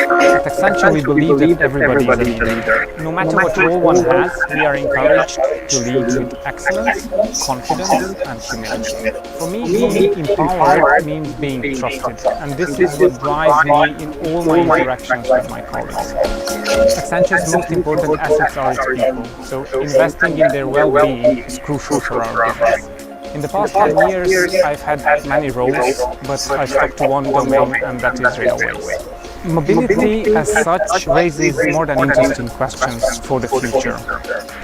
At Accenture, we believe that everybody is a leader. No matter what role one has, we are encouraged to lead with excellence, confidence, and humility. For me, being empowered means being trusted, and this is what drives me in all my interactions with my colleagues. Accenture's most important assets are its people, so investing in their well-being is crucial for our business. In the past 10 years, I've had many roles, but I've stuck to one domain, and that is railways. Mobility as such raises more than interesting questions for the future.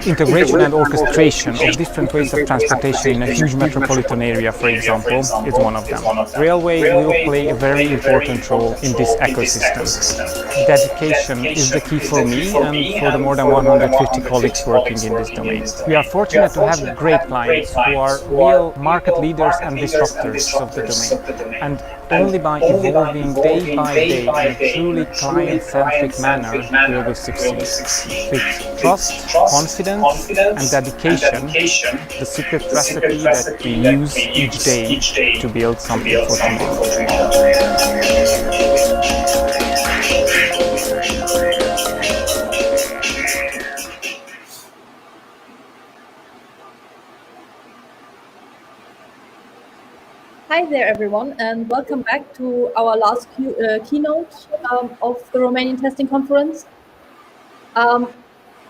Integration and orchestration of different ways of transportation in a huge metropolitan area, for example, is one of them. Railway will play a very important role in this ecosystem. Dedication is the key for me and for the more than 150 colleagues working in this domain. We are fortunate to have great clients who are real market leaders and disruptors of the domain. And only by evolving day by day in a truly client-centric manner will we succeed. With trust, confidence, and dedication, the secret recipe that we use each day to build something for tomorrow. Hi there, everyone, and welcome back to our last keynote of the Romanian Testing Conference.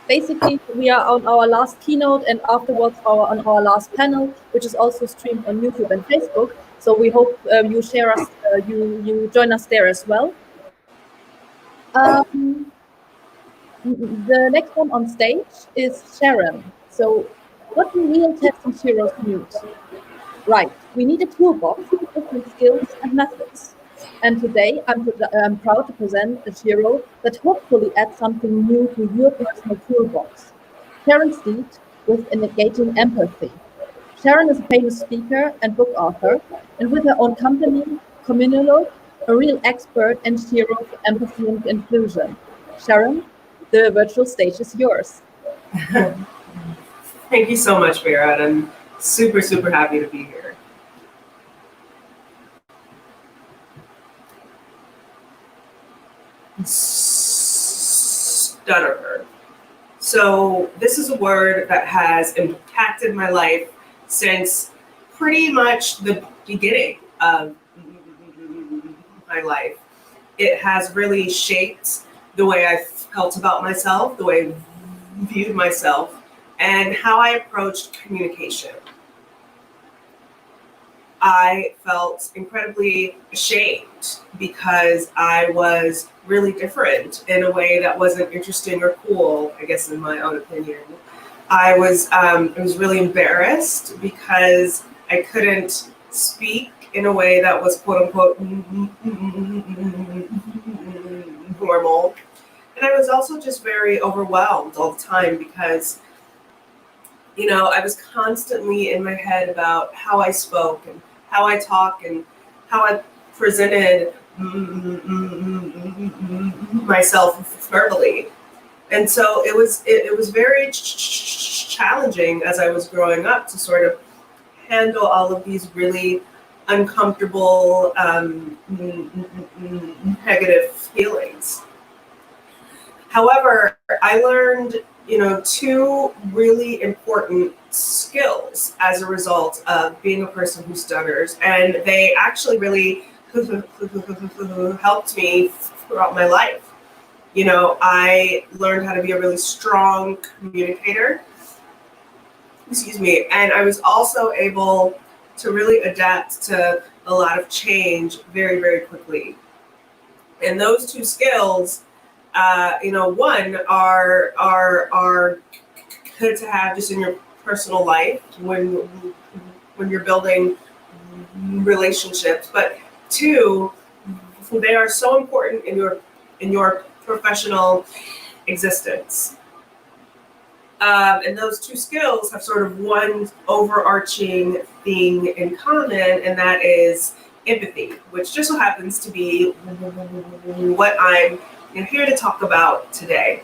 Basically, we are on our last keynote and afterwards on our last panel, which is also streamed on YouTube and Facebook. So we hope you share us, you join us there as well. The next one on stage is Sharon. So what do real testing heroes need? Right, we need a toolbox with different skills and methods. And today, I'm proud to present a hero that hopefully adds something new to your personal toolbox. Sharon Steed with Engaging Empathy. Sharon is a famous speaker and book author, and with her own company, Communalo, a real expert and hero for empathy and inclusion. Sharon, the virtual stage is yours. Thank you so much, Vera. I'm super happy to be here. Stuttering. So this is a word that has impacted my life since pretty much the beginning of my life. It has really shaped the way I felt about myself, the way I viewed myself, and how I approached communication. I felt incredibly ashamed because I was really different in a way that wasn't interesting or cool, I guess, in my own opinion. I was really embarrassed because I couldn't speak in a way that was quote unquote normal. And I was also just very overwhelmed all the time because, you know, I was constantly in my head about how I spoke and how I talk and how I presented myself verbally. And so it was very challenging as I was growing up to sort of handle all of these really uncomfortable, negative feelings. However, I learned, you know, two really important skills as a result of being a person who stutters, and they actually really helped me throughout my life. You know, I learned how to be a really strong communicator, and I was also able to really adapt to a lot of change very quickly. And those two skills, you know, one are good to have just in your personal life when you're building relationships, but two, they are so important in your professional existence. And those two skills have sort of one overarching thing in common, and that is empathy, which just so happens to be what I'm here to talk about today.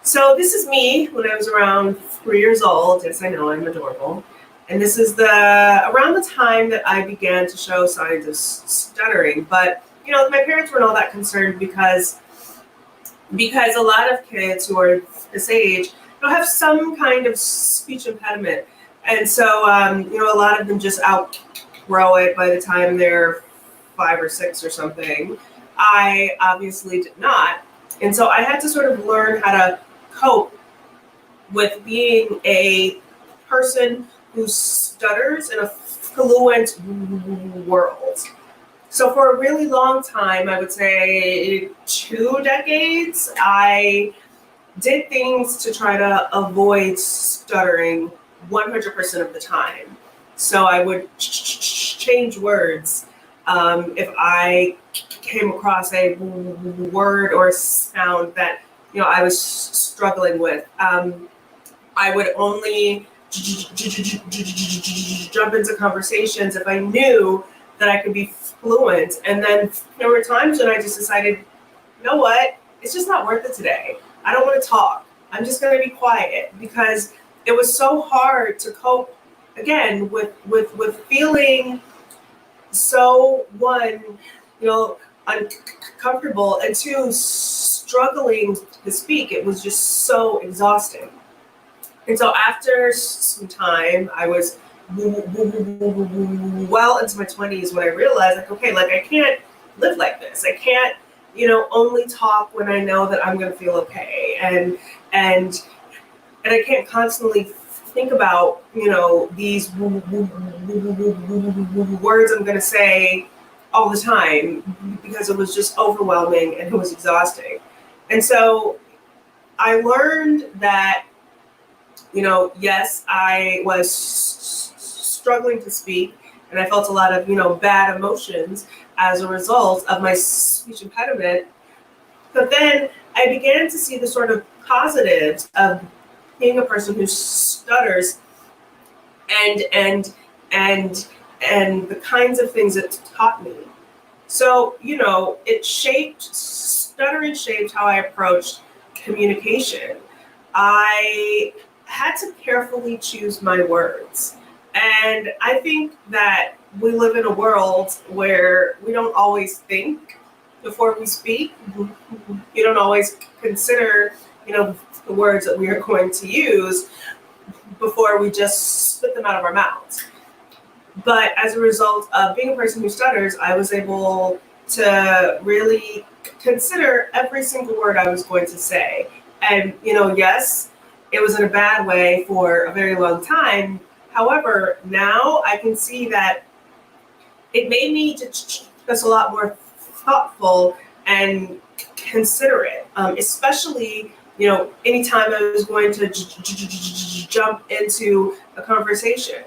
So this is me when I was around 3 years old. Yes, I know, I'm adorable. And this is around the time that I began to show signs of stuttering. But, you know, my parents weren't all that concerned because because a lot of kids who are this age have some kind of speech impediment. And so, a lot of them just outgrow it by the time they're 5 or 6 or something. I obviously did not. And so I had to sort of learn how to cope with being a person who stutters in a fluent world. So for a really long time, I would say 2 decades, I did things to try to avoid stuttering 100% of the time. So I would change words if I came across a word or sound that I was struggling with. I would only jump into conversations if I knew that I could be fluent. And then there were times when I just decided, you know what, it's just not worth it today. I don't want to talk. I'm just going to be quiet, because it was so hard to cope, again, with feeling so, one, uncomfortable, and 2, struggling to speak. It was just so exhausting. And so after some time, I was well into my 20s when I realized, I can't live like this. I can't, only talk when I know that I'm going to feel okay. And I can't constantly think about, these words I'm going to say all the time, because it was just overwhelming and it was exhausting. And so I learned that, yes, I was struggling to speak, and I felt a lot of, bad emotions as a result of my speech impediment. But then I began to see the sort of positives of being a person who stutters, and the kinds of things it taught me. So, stuttering shaped how I approached communication. I had to carefully choose my words. And I think that we live in a world where we don't always think before we speak. You don't always consider, the words that we are going to use before we just spit them out of our mouths. But as a result of being a person who stutters, I was able to really consider every single word I was going to say. And, yes, it was in a bad way for a very long time. However, now I can see that it made me just a lot more thoughtful and considerate, especially, anytime I was going to jump into a conversation.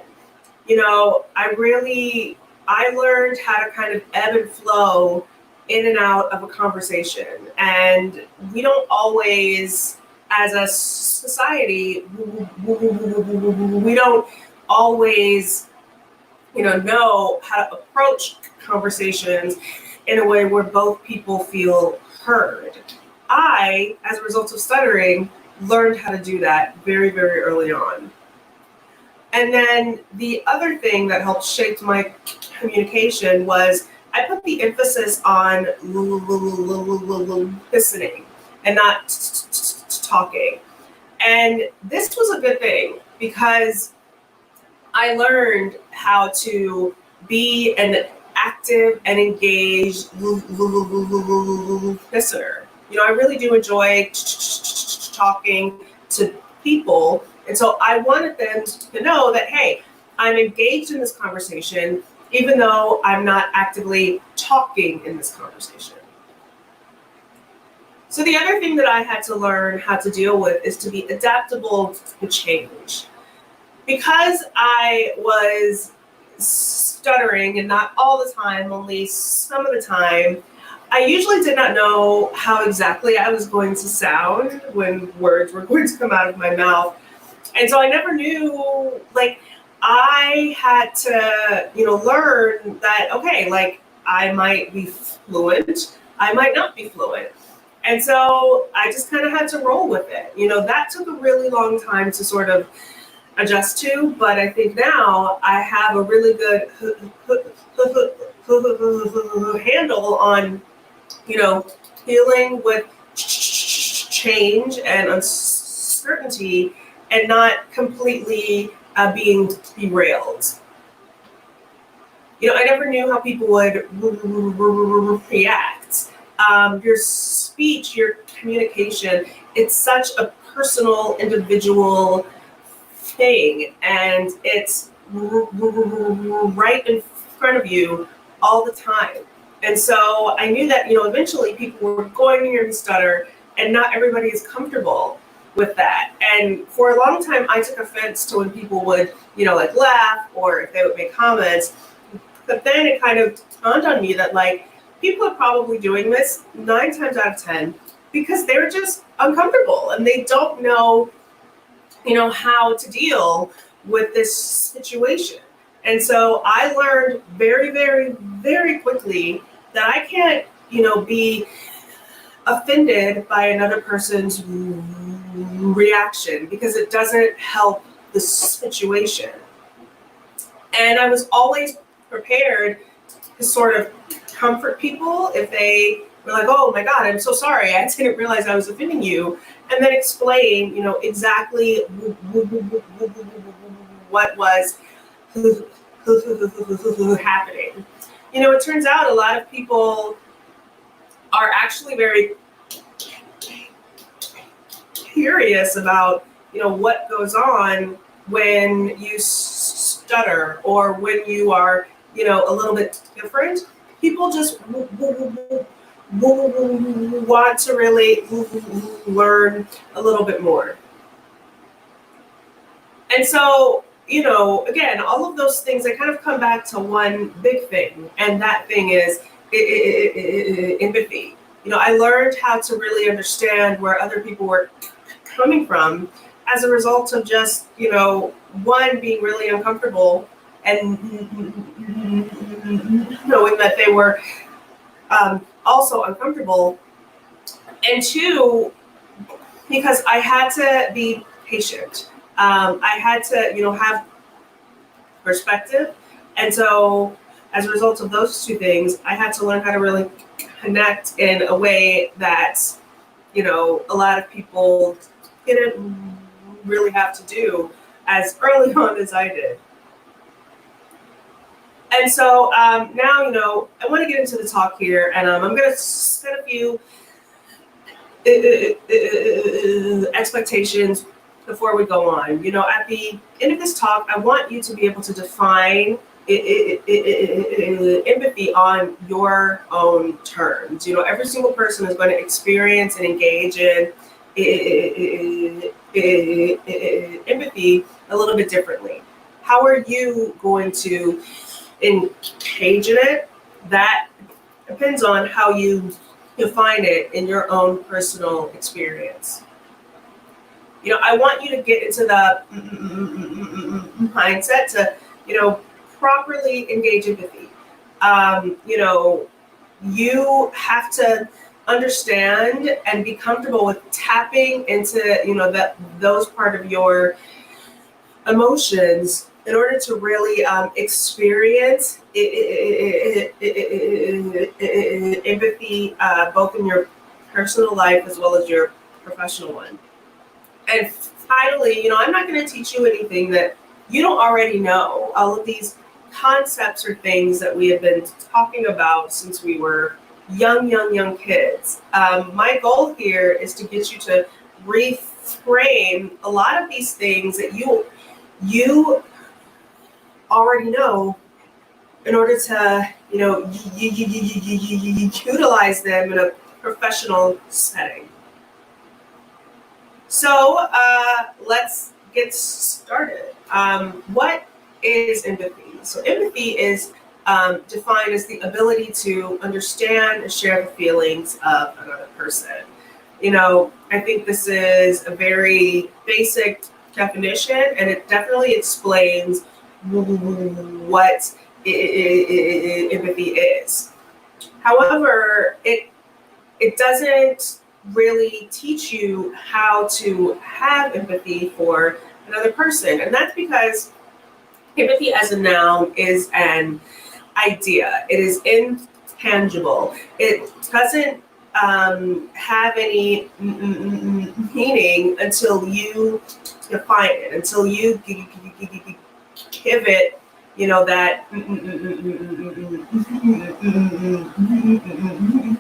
I learned how to kind of ebb and flow in and out of a conversation. And we don't always, as a society, we don't always, know how to approach conversations in a way where both people feel heard. I, as a result of stuttering, learned how to do that very, very early on. And then the other thing that helped shape my communication was I put the emphasis on listening and not talking. And this was a good thing, because I learned how to be an active and engaged listener. I really do enjoy talking to people. And so I wanted them to know that, hey, I'm engaged in this conversation, even though I'm not actively talking in this conversation. So the other thing that I had to learn how to deal with is to be adaptable to change. Because I was stuttering, and not all the time, only some of the time, I usually did not know how exactly I was going to sound when words were going to come out of my mouth. And so I never knew, I had to, learn that, okay, I might be fluent, I might not be fluent. And so I just kind of had to roll with it. That took a really long time to sort of adjust to, but I think now I have a really good handle on, dealing with change and uncertainty and not completely being derailed. You know, I never knew how people would react. Your speech, your communication, it's such a personal, individual thing, and it's right in front of you all the time. And so I knew that, you know, eventually people were going to hear me stutter, and not everybody is comfortable with that. And for a long time, I took offense to when people would, you know, like laugh or if they would make comments. But then it kind of dawned on me that, like, people are probably doing this 9 times out of 10 because they're just uncomfortable and they don't know, you know, how to deal with this situation. And so I learned very, very, very quickly that I can't, you know, be offended by another person's reaction because it doesn't help the situation. And I was always prepared to sort of comfort people if they were like, oh my God, I'm so sorry, I didn't realize I was offending you, and then explain, you know, exactly what was happening. You know, it turns out a lot of people are actually very curious about, you know, what goes on when you stutter or when you are, you know, a little bit different. People just want to really learn a little bit more. And so, you know, again, all of those things, they kind of come back to one big thing, and that thing is empathy. You know, I learned how to really understand where other people were coming from as a result of just, you know, one, being really uncomfortable and knowing that they were also uncomfortable, and two, because I had to be patient. I had to, you know, have perspective. And so as a result of those two things, I had to learn how to really connect in a way that, you know, a lot of people didn't really have to do as early on as I did. And so now, you know, I want to get into the talk here, and I'm going to set a few expectations before we go on. You know, at the end of this talk, I want you to be able to define empathy on your own terms. You know, every single person is going to experience and engage in empathy a little bit differently. How are you going to engage in it? That depends on how you define it in your own personal experience. You know, I want you to get into the mindset to, you know, properly engage empathy. You know, you have to understand and be comfortable with tapping into, you know, those part of your emotions in order to really experience empathy, both in your personal life as well as your professional one. And finally, you know, I'm not going to teach you anything that you don't already know. All of these concepts are things that we have been talking about since we were young kids. My goal here is to get you to reframe a lot of these things that you already know in order to, you know, utilize them in a professional setting. So let's get started. What is empathy? So empathy is defined as the ability to understand and share the feelings of another person. You know, I think this is a very basic definition, and it definitely explains what empathy is. However, it doesn't really teach you how to have empathy for another person, and that's because empathy as a noun is an idea. It is intangible. It doesn't have any meaning until you define it, until you give it, that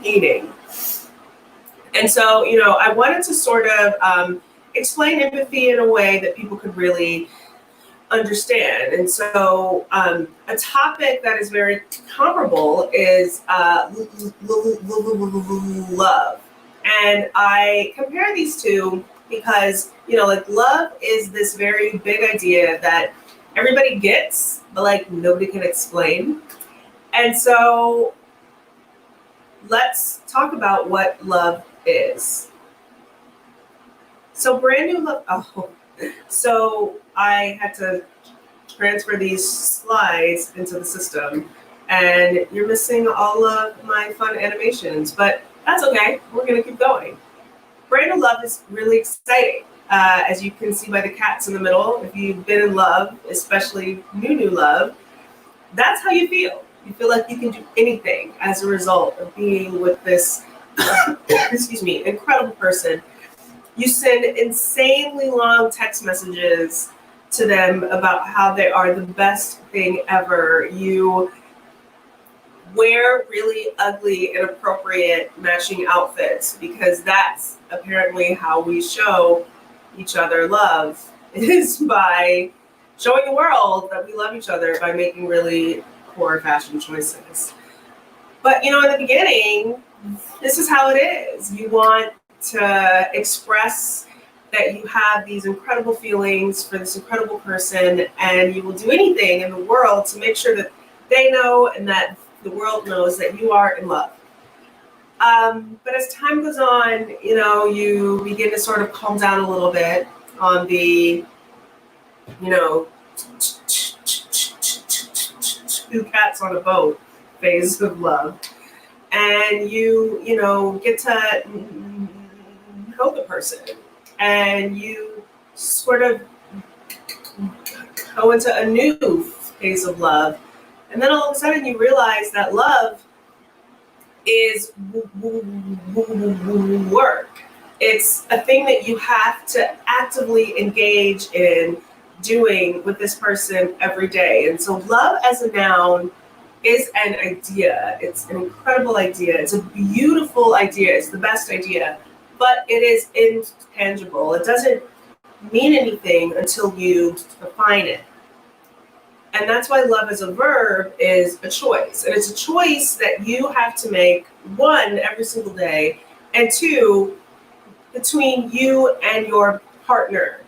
meaning. And so, I wanted to sort of explain empathy in a way that people could really understand. And so a topic that is very comparable is love. And I compare these two because, like, love is this very big idea that everybody gets, but like nobody can explain. And so let's talk about what love is. So brand new love. Oh, so I had to transfer these slides into the system, and you're missing all of my fun animations, but that's okay. We're going to keep going. Brand new love is really exciting. As you can see by the cats in the middle, if you've been in love, especially new love, that's how you feel. You feel like you can do anything as a result of being with this, excuse me, incredible person. You send insanely long text messages to them about how they are the best thing ever. You wear really ugly, inappropriate matching outfits because that's apparently how we show each other love, is by showing the world that we love each other by making really poor fashion choices. But in the beginning, this is how it is. You want to express that you have these incredible feelings for this incredible person, and you will do anything in the world to make sure that they know and that the world knows that you are in love. But as time goes on, you begin to sort of calm down a little bit on the, two cats on a boat phase of love. And you get to know the person, and you sort of go into a new phase of love. And then all of a sudden you realize that love is work. It's a thing that you have to actively engage in doing with this person every day. And so love as a noun is an idea. It's an incredible idea. It's a beautiful idea. It's the best idea, but it is intangible. It doesn't mean anything until you define it. And that's why love as a verb is a choice. And it's a choice that you have to make, one, every single day, and two, between you and your partner.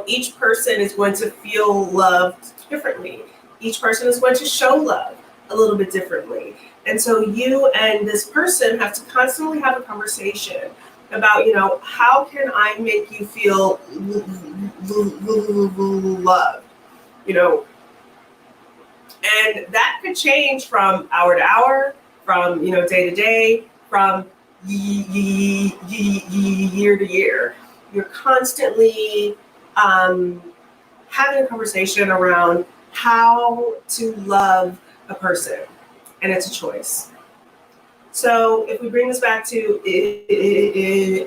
Each person is going to feel loved differently. Each person is going to show love a little bit differently. And so you and this person have to constantly have a conversation about, how can I make you feel loved? And that could change from hour to hour, from, day to day, from year to year. You're constantly having a conversation around how to love a person, and it's a choice. So if we bring this back to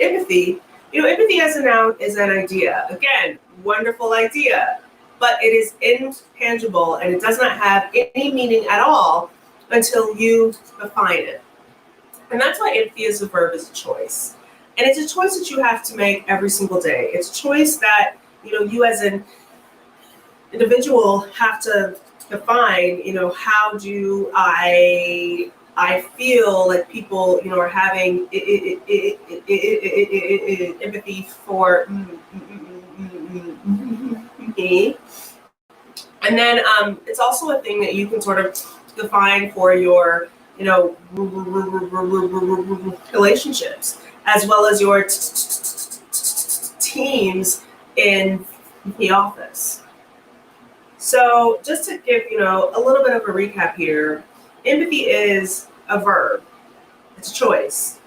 empathy, empathy as a noun is an idea. Again, wonderful idea, but it is intangible and it does not have any meaning at all until you define it. And that's why empathy as a verb is a choice. And it's a choice that you have to make every single day. It's a choice that, you as an individual have to define, how do I feel like people, are having empathy for me. And then it's also a thing that you can sort of define for your, relationships, as well as your teams in the office. So just to give, a little bit of a recap here, empathy is a verb. It's a choice.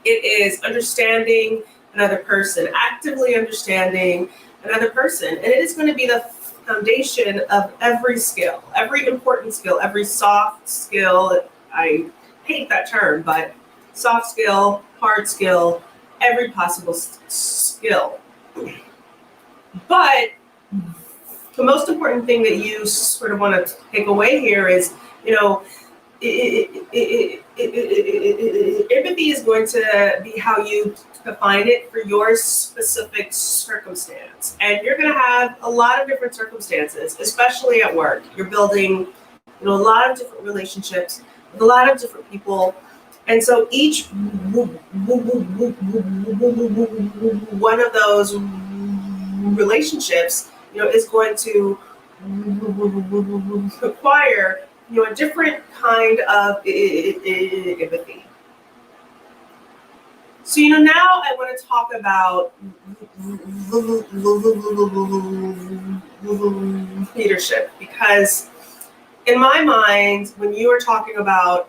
It is understanding another person, actively understanding another person. And it is going to be the foundation of every skill, every important skill, every soft skill. I hate that term, but soft skill, hard skill, every possible skill. But the most important thing that you sort of want to take away here is, empathy is going to be how you define it for your specific circumstance. And you're going to have a lot of different circumstances, especially at work. You're building, a lot of different relationships with a lot of different people. And so each one of those relationships, is going to require, a different kind of empathy. So, now I want to talk about leadership, because in my mind, when you are talking about,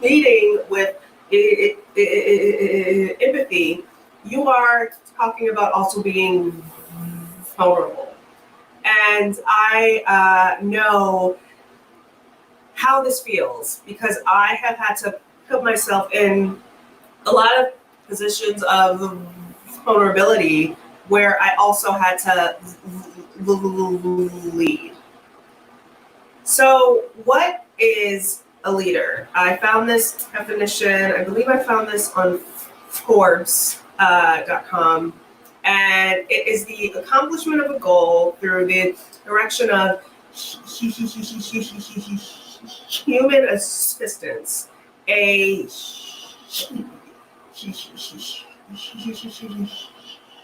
leading with empathy, you are talking about also being vulnerable. And I know how this feels, because I have had to put myself in a lot of positions of vulnerability where I also had to lead. So what is a leader? I found this definition, I believe I found this on Forbes.com, and it is the accomplishment of a goal through the direction of human assistance, a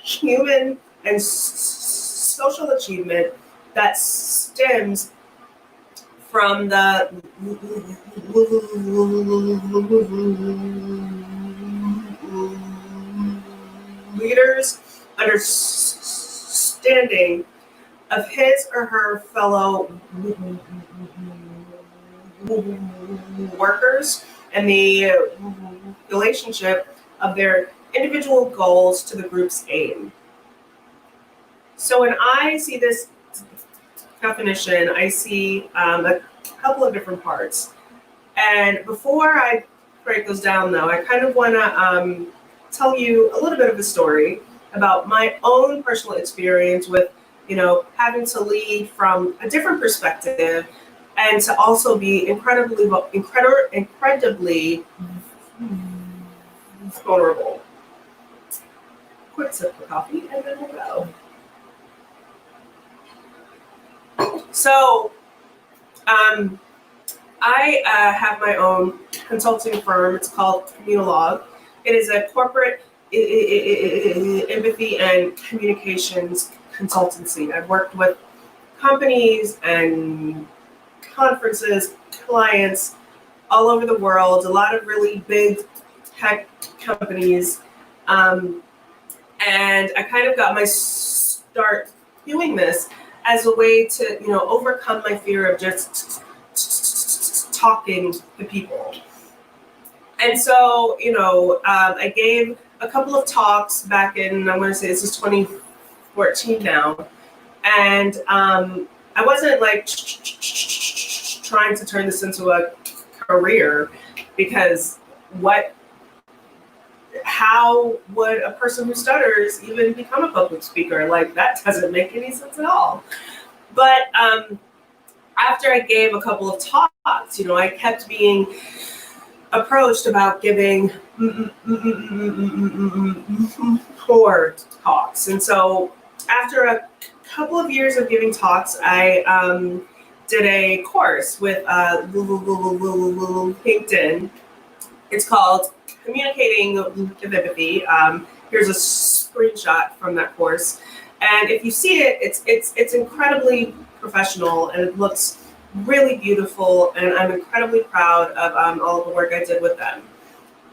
human and social achievement that stems from the leader's understanding of his or her fellow workers and the relationship of their individual goals to the group's aim. So when I see this definition, I see a couple of different parts. And before I break those down, though, I kind of want to tell you a little bit of a story about my own personal experience with, having to lead from a different perspective, and to also be incredibly vulnerable. Quick sip of coffee, and then we'll go. So, I have my own consulting firm. It's called Communologue. It is a corporate empathy and communications consultancy. I've worked with companies and conferences, clients all over the world, a lot of really big tech companies. And I kind of got my start doing this as a way to, overcome my fear of just talking to people. And so, I gave a couple of talks back in, I want to say this is 2014 now. And I wasn't like trying to turn this into a career, because how would a person who stutters even become a public speaker? Like, that doesn't make any sense at all. But after I gave a couple of talks, I kept being approached about giving more talks. And so after a couple of years of giving talks, I did a course with LinkedIn. It's called Communicating with Empathy. Here's a screenshot from that course. And if you see it, it's incredibly professional, and it looks really beautiful, and I'm incredibly proud of all of the work I did with them.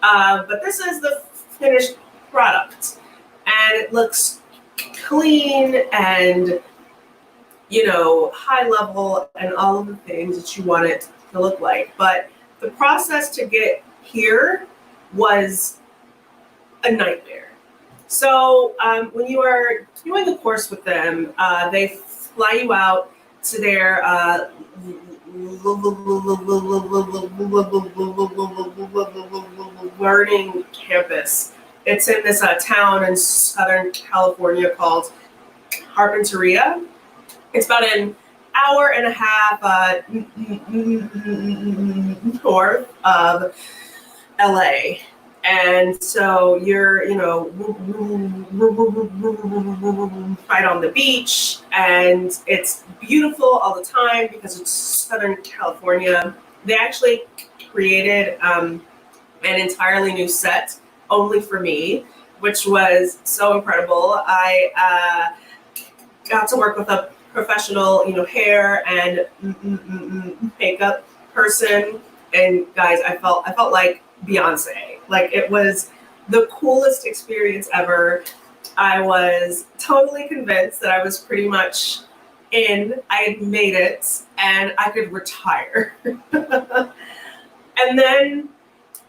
But this is the finished product, and it looks clean and, high level and all of the things that you want it to look like. But the process to get here was a nightmare. So when you are doing the course with them, they fly you out to their learning campus. It's in this town in Southern California called Carpinteria. It's about an hour and a half north of LA. And so you're, right on the beach, and it's beautiful all the time because it's Southern California. They actually created an entirely new set only for me, which was so incredible. I got to work with a professional, hair and makeup person, and guys, I felt like Beyonce. Like, it was the coolest experience ever. I was totally convinced that I was pretty much in. I had made it, and I could retire. And then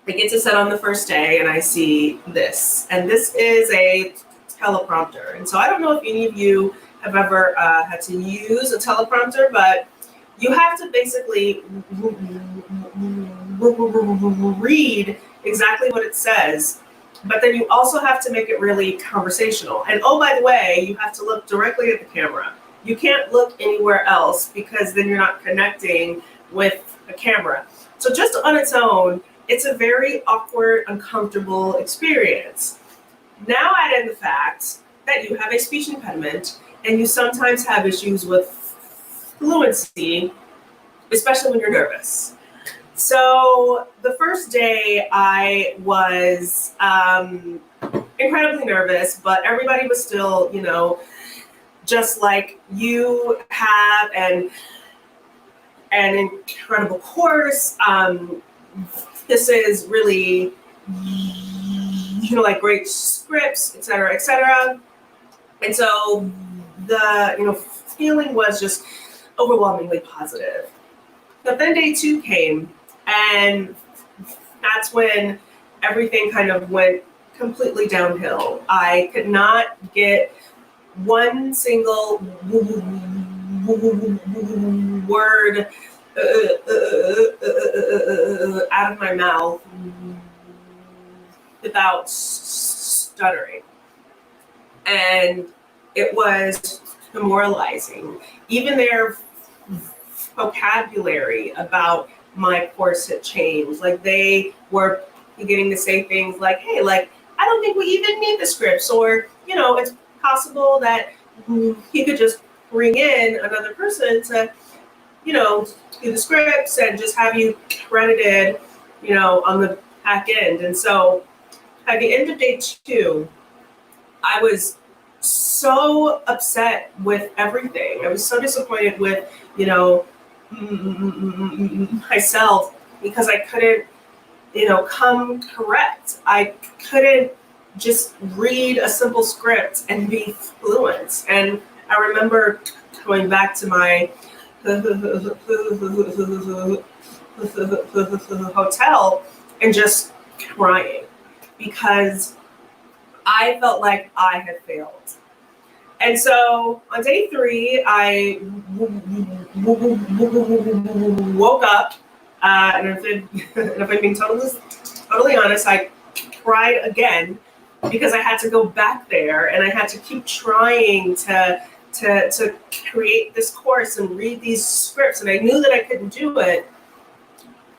I get to set on the first day, and I see this, and this is a teleprompter. And so I don't know if any of you have ever had to use a teleprompter, but you have to basically read exactly what it says, but then you also have to make it really conversational. And oh, by the way, you have to look directly at the camera. You can't look anywhere else because then you're not connecting with the camera. So just on its own, it's a very awkward, uncomfortable experience. Now add in the fact that you have a speech impediment and you sometimes have issues with fluency, especially when you're nervous. So the first day I was incredibly nervous, but everybody was still, just like you have an incredible course. This is really, like great scripts, et cetera, et cetera. And so the, feeling was just overwhelmingly positive. But then day 2 came, and that's when everything kind of went completely downhill. I could not get one single word out of my mouth without stuttering. And it was demoralizing. Even their vocabulary about my course had changed. Like, they were beginning to say things like, hey, like, I don't think we even need the scripts, or, it's possible that he could just bring in another person to, do the scripts and just have you credited, on the back end. And so at the end of day 2, I was so upset with everything. I was so disappointed with, myself, because I couldn't, come correct. I couldn't just read a simple script and be fluent. And I remember going back to my hotel and just crying because I felt like I had failed. And so on day 3, I woke up, and if I'm being totally honest, I cried again because I had to go back there and I had to keep trying to create this course and read these scripts, and I knew that I couldn't do it.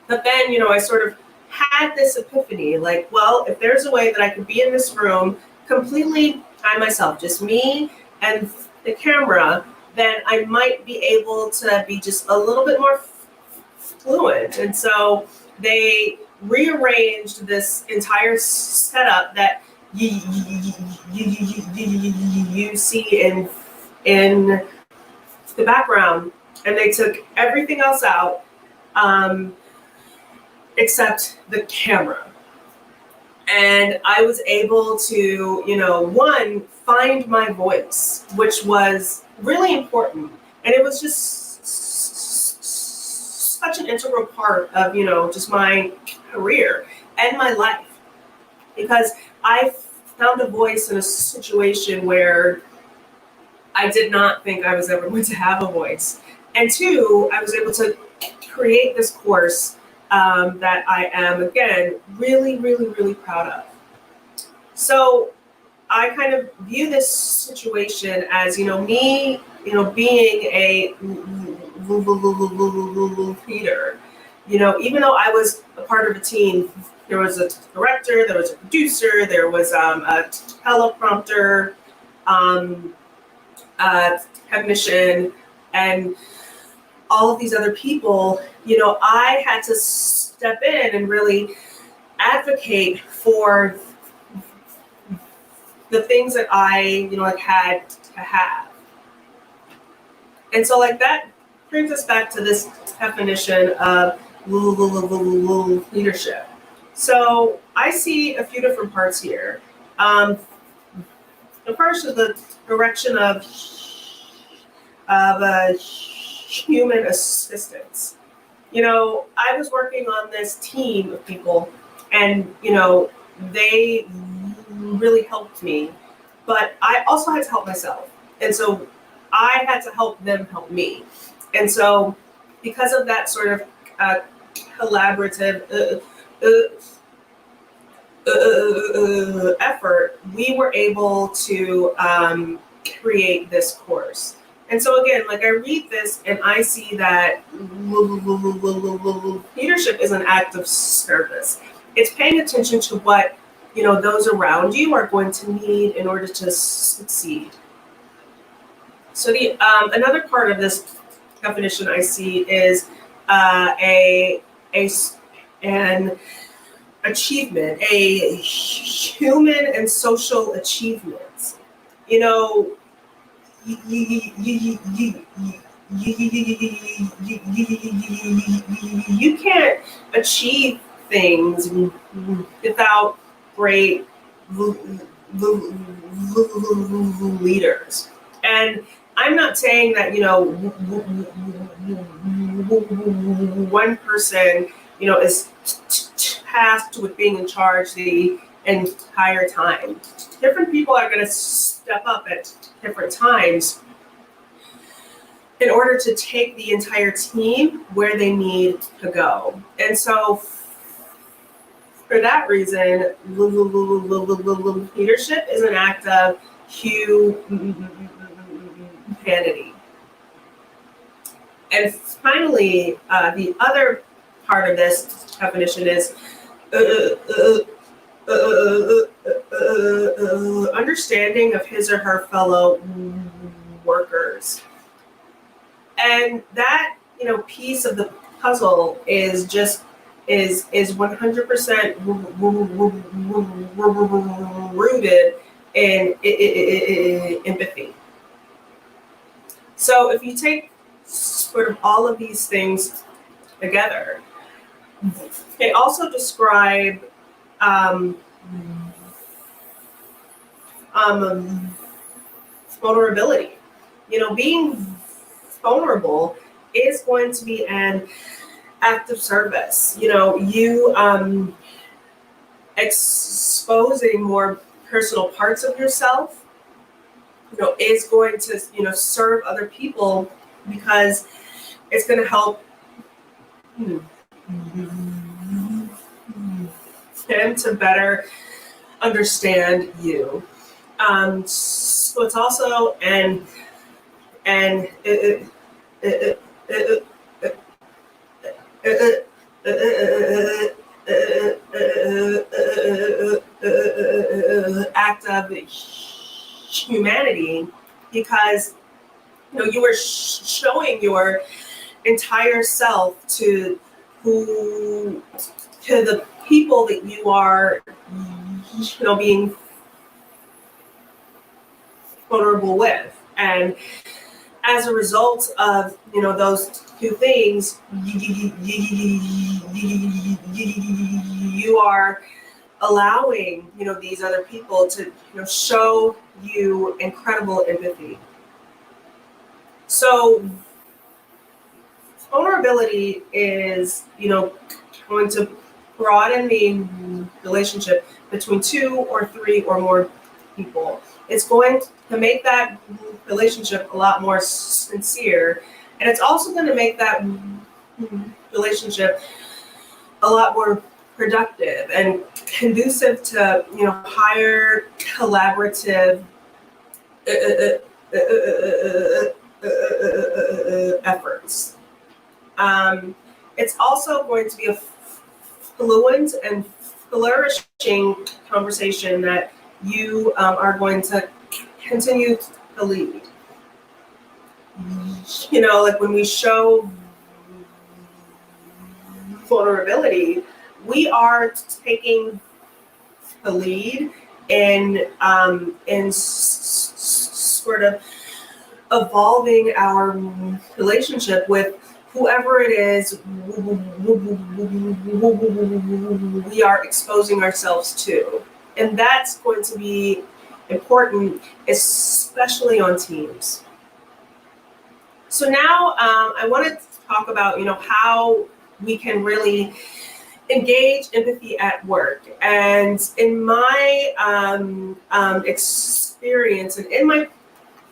But then, I sort of had this epiphany, like, well, if there's a way that I could be in this room completely by myself, just me and the camera, then I might be able to be just a little bit more fluent. And so they rearranged this entire setup that you see in the background, and they took everything else out except the camera. And I was able to, one, find my voice, which was really important. And it was just such an integral part of, just my career and my life. Because I found a voice in a situation where I did not think I was ever going to have a voice. And two, I was able to create this course that I am, again, really, really, really proud of. So I kind of view this situation as, me, being a leader. Even though I was a part of a team, there was a director, there was a producer, there was a teleprompter, a technician, and all of these other people. I had to step in and really advocate for the things that I, had to have. And so that brings us back to this definition of leadership. So I see a few different parts here. The first is the direction of human assistance. I was working on this team of people, and they really helped me, but I also had to help myself, and so I had to help them help me. And so because of that sort of collaborative effort, we were able to create this course. And so again, I read this and I see that leadership is an act of service. It's paying attention to what those around you are going to need in order to succeed. So the another part of this definition I see is an achievement, a human and social achievement. You can't achieve things without great leaders. And I'm not saying that, one person, is tasked with being in charge the entire time. Different people are going to step up at different times in order to take the entire team where they need to go. And so for that reason, leadership is an act of humanity. And finally, the other part of this definition is understanding of his or her fellow workers. And that, piece of the puzzle is 100% rooted in empathy. So if you take sort of all of these things together, they also describe vulnerability. Being vulnerable is going to be an act of service. You exposing more personal parts of yourself, is going to, serve other people, because it's going to help them to better understand you. So it's also an act of humanity, because you are showing your entire self to the people that you are being vulnerable with. And as a result of those two things, you are allowing these other people to show you incredible empathy. So vulnerability is going to broaden the relationship between 2 or 3 or more people. It's going to make that relationship a lot more sincere, And it's also going to make that relationship a lot more productive and conducive to, higher collaborative efforts. It's also going to be a fluent and flourishing conversation that you are going to continue to lead. Like when we show vulnerability, we are taking the lead in sort of evolving our relationship with whoever it is we are exposing ourselves to. And that's going to be important, especially on teams. So now I want to talk about, how we can really engage empathy at work. And in my experience and in my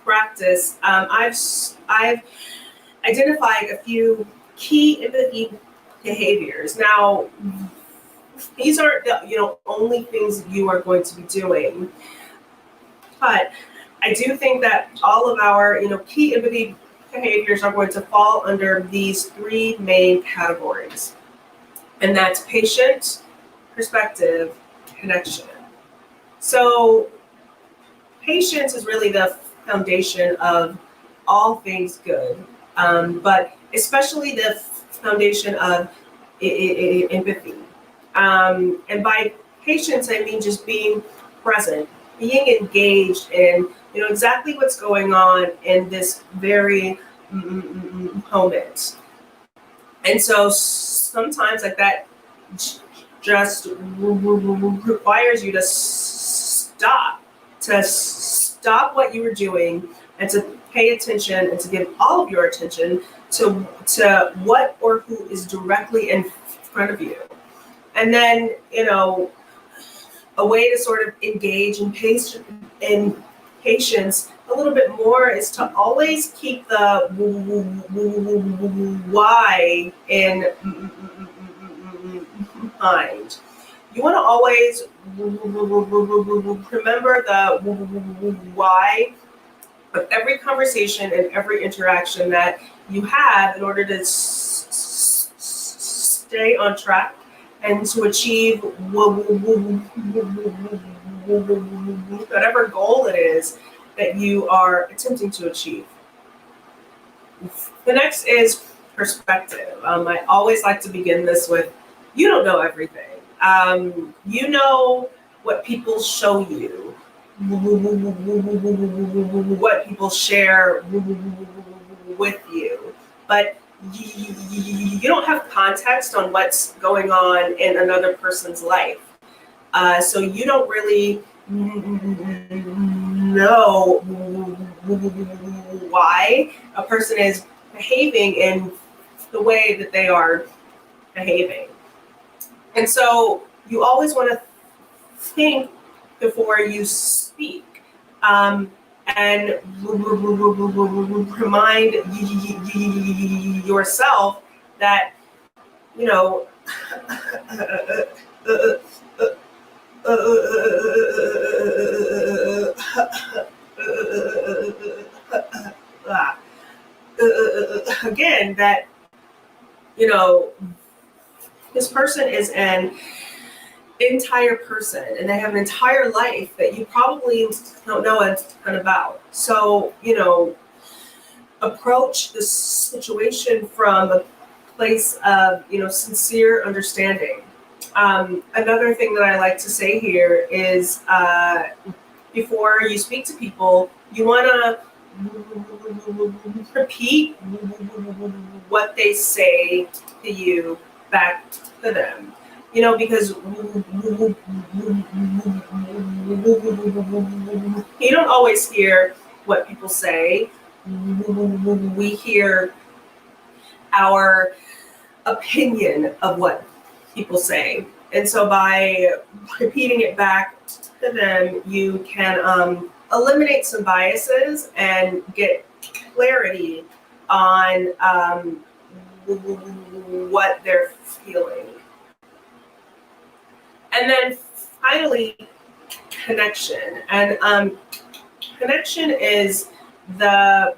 practice, I've identified a few key empathy behaviors. Now, these aren't the only things you are going to be doing, but I do think that all of our key empathy behaviors are going to fall under these three main categories, and that's patient, perspective, connection. So patience is really the foundation of all things good, but especially the foundation of empathy. And by patience, I mean just being present, being engaged in exactly what's going on in this very moment. And so sometimes like that just requires you to stop what you were doing and to pay attention and to give all of your attention to what or who is directly in front of you. And then, a way to sort of engage in patience a little bit more is to always keep the why in mind. You want to always remember the why of every conversation and every interaction that you have in order to stay on track and to achieve whatever goal it is that you are attempting to achieve. The next is perspective. I always like to begin this with, you don't know everything. You know what people show you, what people share with you, but you don't have context on what's going on in another person's life. So you don't really know why a person is behaving in the way that they are behaving. And so you always want to think before you speak, and remind yourself that, again, that, this person is an entire person and they have an entire life that you probably don't know a ton about. So, approach the situation from a place of, sincere understanding. Another thing that I like to say here is before you speak to people, you want to repeat what they say to you back to them. Because you don't always hear what people say. We hear our opinion of what people say. And so by repeating it back to them, you can eliminate some biases and get clarity on what they're feeling. And then finally, connection. And connection is the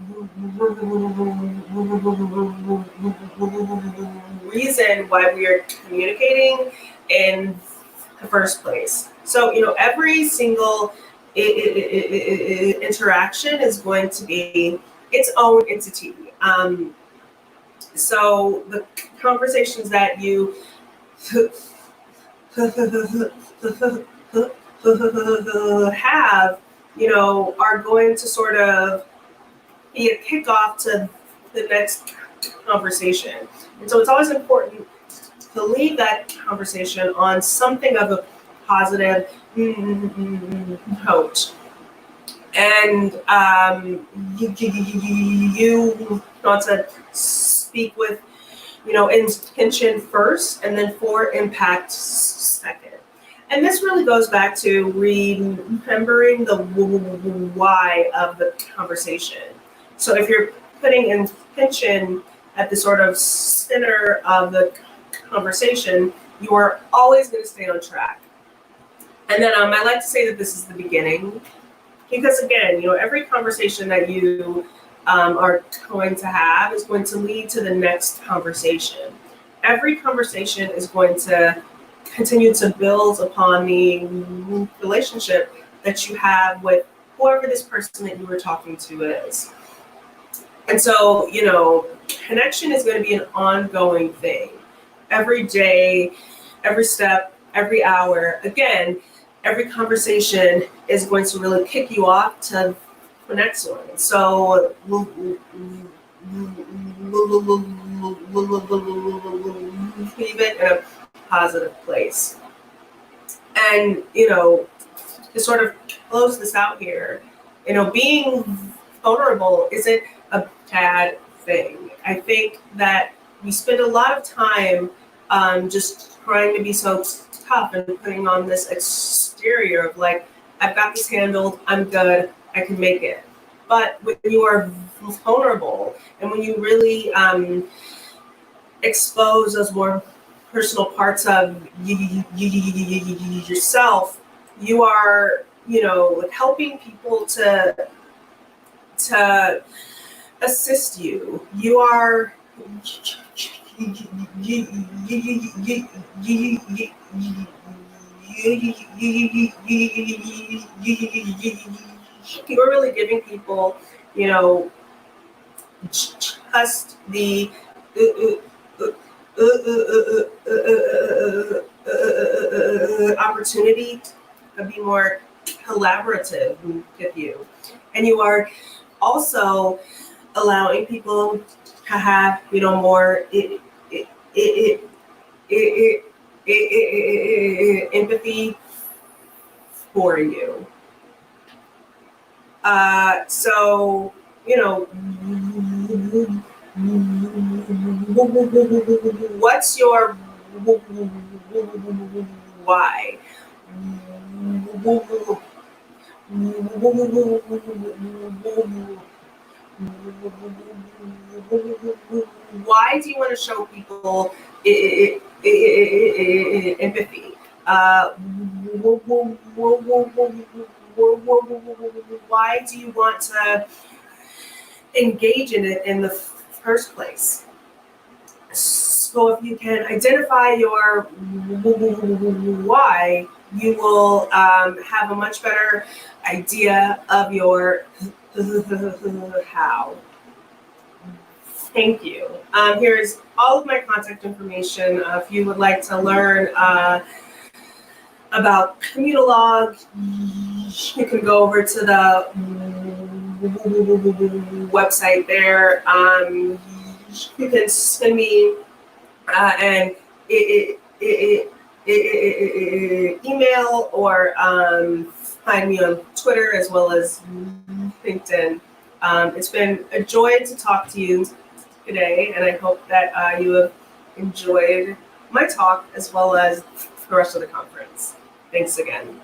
reason why we are communicating in the first place. So, every single interaction is going to be its own entity. So the conversations that you have, are going to sort of be a kickoff to the next conversation. And so it's always important to leave that conversation on something of a positive note. And you want to speak with, intention first, and then for impact second. And this really goes back to remembering the why of the conversation. So if you're putting intention at the sort of center of the conversation, you are always going to stay on track. And then I like to say that this is the beginning, because again, every conversation that you are going to have is going to lead to the next conversation. Every conversation is going to continue to build upon the relationship that you have with whoever this person that you were talking to is. And so, connection is going to be an ongoing thing. Every day, every step, every hour. Again, every conversation is going to really kick you off to the next one. So leave it in a positive place. And, to sort of close this out here, being vulnerable isn't a bad thing. I think that we spend a lot of time just trying to be so tough and putting on this exterior of like, I've got this handled, I'm good, I can make it. But when you are vulnerable and when you really expose those more personal parts of yourself, you are, helping people to assist you. You are you're really giving people, just the opportunity to be more collaborative with you. And you are also allowing people to have, more empathy for you. So, what's your why? Why do you want to show people empathy? Why do you want to engage in it in the first place? So if you can identify your why, you will have a much better idea of your how. Thank you. Here's all of my contact information. If you would like to learn about Communalog, you can go over to the website there. You can send me an email or find me on Twitter as well as LinkedIn. It's been a joy to talk to you today, and I hope that you have enjoyed my talk as well as the rest of the conference. Thanks again.